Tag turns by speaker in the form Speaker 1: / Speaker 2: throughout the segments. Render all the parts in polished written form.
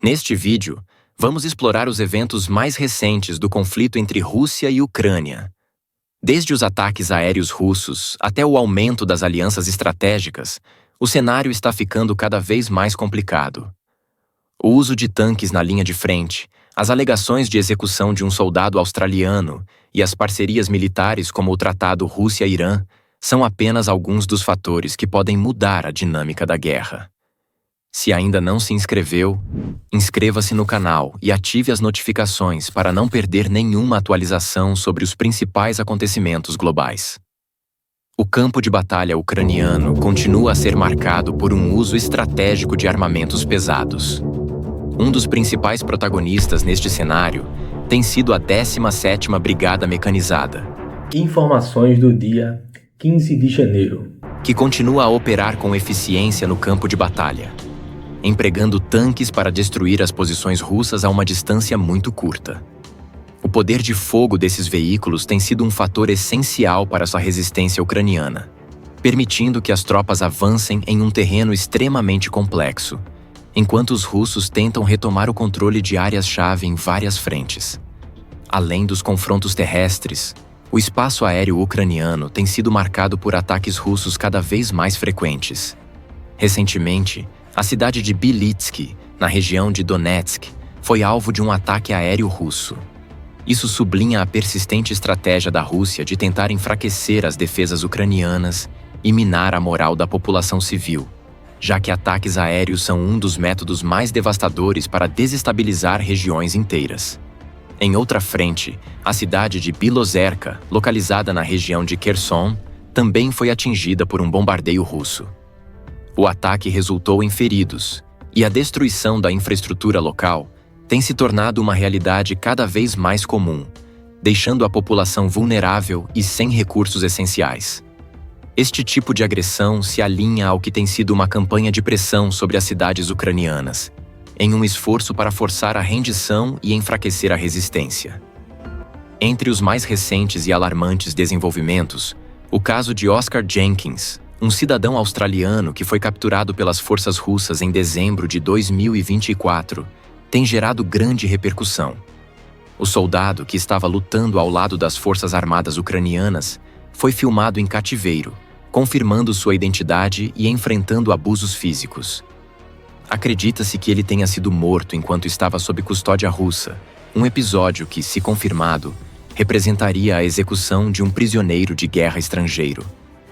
Speaker 1: Neste vídeo, vamos explorar os eventos mais recentes do conflito entre Rússia e Ucrânia. Desde os ataques aéreos russos até o aumento das alianças estratégicas, o cenário está ficando cada vez mais complicado. O uso de tanques na linha de frente, as alegações de execução de um soldado australiano e as parcerias militares como o Tratado Rússia-Irã são apenas alguns dos fatores que podem mudar a dinâmica da guerra. Se ainda não se inscreveu, inscreva-se no canal e ative as notificações para não perder nenhuma atualização sobre os principais acontecimentos globais. O campo de batalha ucraniano continua a ser marcado por um uso estratégico de armamentos pesados. Um dos principais protagonistas neste cenário tem sido a 17ª Brigada Mecanizada.
Speaker 2: Informações do dia 15 de janeiro.
Speaker 1: Que continua a operar com eficiência no campo de batalha, empregando tanques para destruir as posições russas a uma distância muito curta. O poder de fogo desses veículos tem sido um fator essencial para sua resistência ucraniana, permitindo que as tropas avancem em um terreno extremamente complexo, enquanto os russos tentam retomar o controle de áreas-chave em várias frentes. Além dos confrontos terrestres, o espaço aéreo ucraniano tem sido marcado por ataques russos cada vez mais frequentes. Recentemente, a cidade de Bilitsk, na região de Donetsk, foi alvo de um ataque aéreo russo. Isso sublinha a persistente estratégia da Rússia de tentar enfraquecer as defesas ucranianas e minar a moral da população civil, já que ataques aéreos são um dos métodos mais devastadores para desestabilizar regiões inteiras. Em outra frente, a cidade de Bilozerka, localizada na região de Kherson, também foi atingida por um bombardeio russo. O ataque resultou em feridos, e a destruição da infraestrutura local tem se tornado uma realidade cada vez mais comum, deixando a população vulnerável e sem recursos essenciais. Este tipo de agressão se alinha ao que tem sido uma campanha de pressão sobre as cidades ucranianas, em um esforço para forçar a rendição e enfraquecer a resistência. Entre os mais recentes e alarmantes desenvolvimentos, o caso de Oscar Jenkins, um cidadão australiano que foi capturado pelas forças russas em dezembro de 2024, tem gerado grande repercussão. O soldado, que estava lutando ao lado das forças armadas ucranianas, foi filmado em cativeiro, confirmando sua identidade e enfrentando abusos físicos. Acredita-se que ele tenha sido morto enquanto estava sob custódia russa, um episódio que, se confirmado, representaria a execução de um prisioneiro de guerra estrangeiro.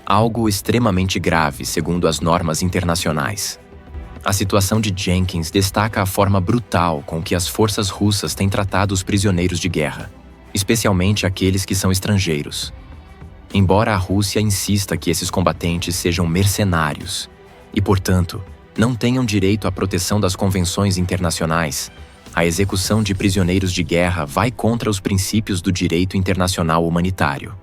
Speaker 1: Algo extremamente grave, segundo as normas internacionais. A situação de Jenkins destaca a forma brutal com que as forças russas têm tratado os prisioneiros de guerra, especialmente aqueles que são estrangeiros. Embora a Rússia insista que esses combatentes sejam mercenários e, portanto, não tenham direito à proteção das convenções internacionais, a execução de prisioneiros de guerra vai contra os princípios do direito internacional humanitário.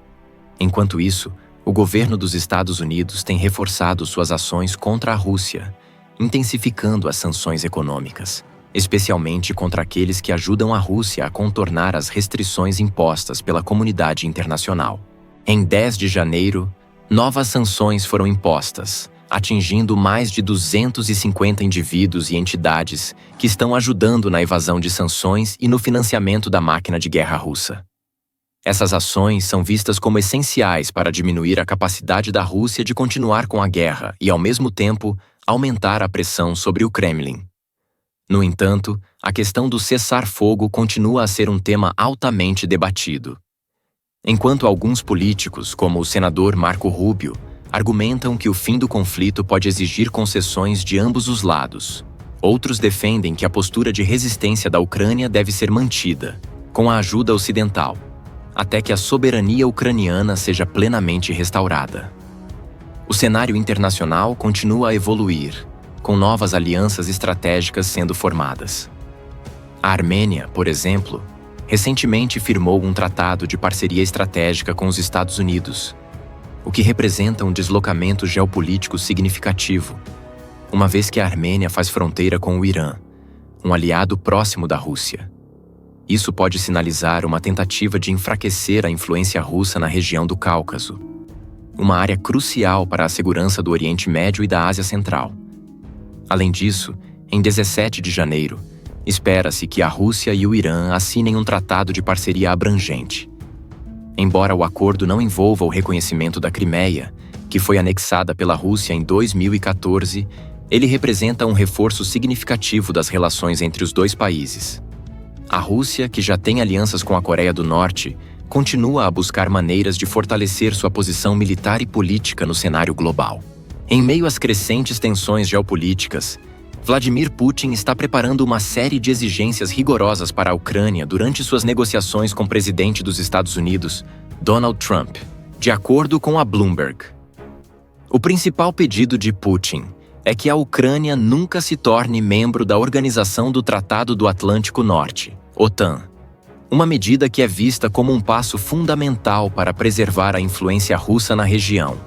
Speaker 1: Enquanto isso, o governo dos Estados Unidos tem reforçado suas ações contra a Rússia, intensificando as sanções econômicas, especialmente contra aqueles que ajudam a Rússia a contornar as restrições impostas pela comunidade internacional. Em 10 de janeiro, novas sanções foram impostas, atingindo mais de 250 indivíduos e entidades que estão ajudando na evasão de sanções e no financiamento da máquina de guerra russa. Essas ações são vistas como essenciais para diminuir a capacidade da Rússia de continuar com a guerra e, ao mesmo tempo, aumentar a pressão sobre o Kremlin. No entanto, a questão do cessar-fogo continua a ser um tema altamente debatido. Enquanto alguns políticos, como o senador Marco Rubio, argumentam que o fim do conflito pode exigir concessões de ambos os lados, outros defendem que a postura de resistência da Ucrânia deve ser mantida, com a ajuda ocidental, até que a soberania ucraniana seja plenamente restaurada. O cenário internacional continua a evoluir, com novas alianças estratégicas sendo formadas. A Armênia, por exemplo, recentemente firmou um tratado de parceria estratégica com os Estados Unidos, o que representa um deslocamento geopolítico significativo, uma vez que a Armênia faz fronteira com o Irã, um aliado próximo da Rússia. Isso pode sinalizar uma tentativa de enfraquecer a influência russa na região do Cáucaso, uma área crucial para a segurança do Oriente Médio e da Ásia Central. Além disso, em 17 de janeiro, espera-se que a Rússia e o Irã assinem um tratado de parceria abrangente. Embora o acordo não envolva o reconhecimento da Crimeia, que foi anexada pela Rússia em 2014, ele representa um reforço significativo das relações entre os dois países. A Rússia, que já tem alianças com a Coreia do Norte, continua a buscar maneiras de fortalecer sua posição militar e política no cenário global. Em meio às crescentes tensões geopolíticas, Vladimir Putin está preparando uma série de exigências rigorosas para a Ucrânia durante suas negociações com o presidente dos Estados Unidos, Donald Trump, de acordo com a Bloomberg. O principal pedido de Putin é que a Ucrânia nunca se torne membro da Organização do Tratado do Atlântico Norte, OTAN, uma medida que é vista como um passo fundamental para preservar a influência russa na região.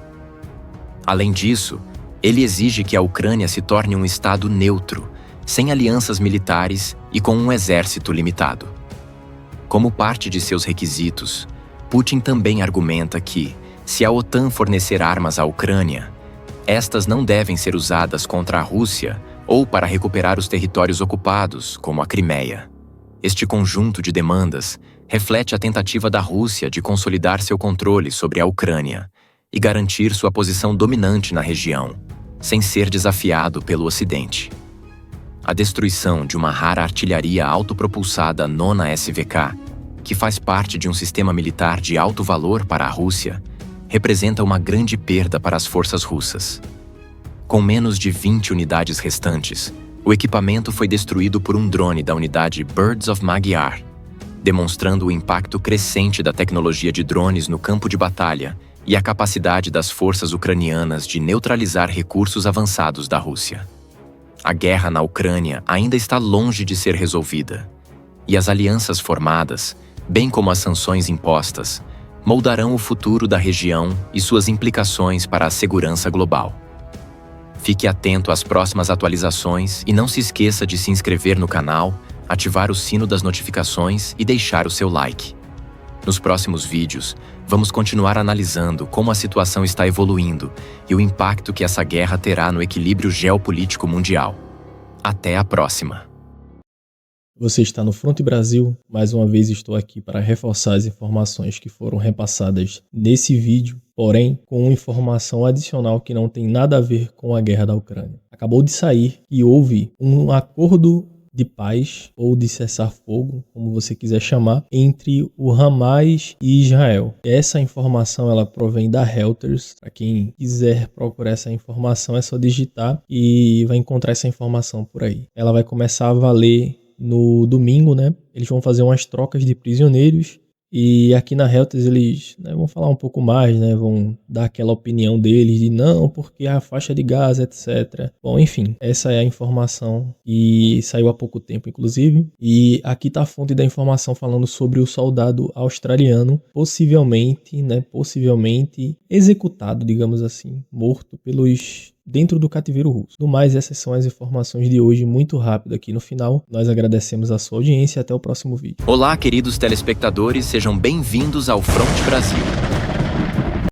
Speaker 1: Além disso, ele exige que a Ucrânia se torne um estado neutro, sem alianças militares e com um exército limitado. Como parte de seus requisitos, Putin também argumenta que, se a OTAN fornecer armas à Ucrânia, estas não devem ser usadas contra a Rússia ou para recuperar os territórios ocupados, como a Crimeia. Este conjunto de demandas reflete a tentativa da Rússia de consolidar seu controle sobre a Ucrânia e garantir sua posição dominante na região, sem ser desafiado pelo Ocidente. A destruição de uma rara artilharia autopropulsada nona SVK, que faz parte de um sistema militar de alto valor para a Rússia, representa uma grande perda para as forças russas. Com menos de 20 unidades restantes, o equipamento foi destruído por um drone da unidade Birds of Magyar, demonstrando o impacto crescente da tecnologia de drones no campo de batalha e a capacidade das forças ucranianas de neutralizar recursos avançados da Rússia. A guerra na Ucrânia ainda está longe de ser resolvida, e as alianças formadas, bem como as sanções impostas, moldarão o futuro da região e suas implicações para a segurança global. Fique atento às próximas atualizações e não se esqueça de se inscrever no canal, ativar o sino das notificações e deixar o seu like. Nos próximos vídeos, vamos continuar analisando como a situação está evoluindo e o impacto que essa guerra terá no equilíbrio geopolítico mundial. Até a próxima!
Speaker 3: Você está no Fronte Brasil, mais uma vez estou aqui para reforçar as informações que foram repassadas nesse vídeo, porém com uma informação adicional que não tem nada a ver com a guerra da Ucrânia. Acabou de sair que houve um acordo de paz ou de cessar-fogo, como você quiser chamar, entre o Hamas e Israel. Essa informação ela provém da Reuters. Para quem quiser procurar essa informação é só digitar e vai encontrar essa informação por aí. Ela vai começar a valer no domingo, né? Eles vão fazer umas trocas de prisioneiros e aqui na Reuters eles vão falar um pouco mais, né? Vão dar aquela opinião deles de não, porque a faixa de Gaza, etc. Bom, enfim, essa é a informação e saiu há pouco tempo, inclusive. E aqui tá a fonte da informação falando sobre o soldado australiano possivelmente executado, digamos assim, morto dentro do cativeiro russo. No mais, essas são as informações de hoje, muito rápido aqui no final. Nós agradecemos a sua audiência e até o próximo vídeo.
Speaker 1: Olá, queridos telespectadores, sejam bem-vindos ao Fronte Brasil.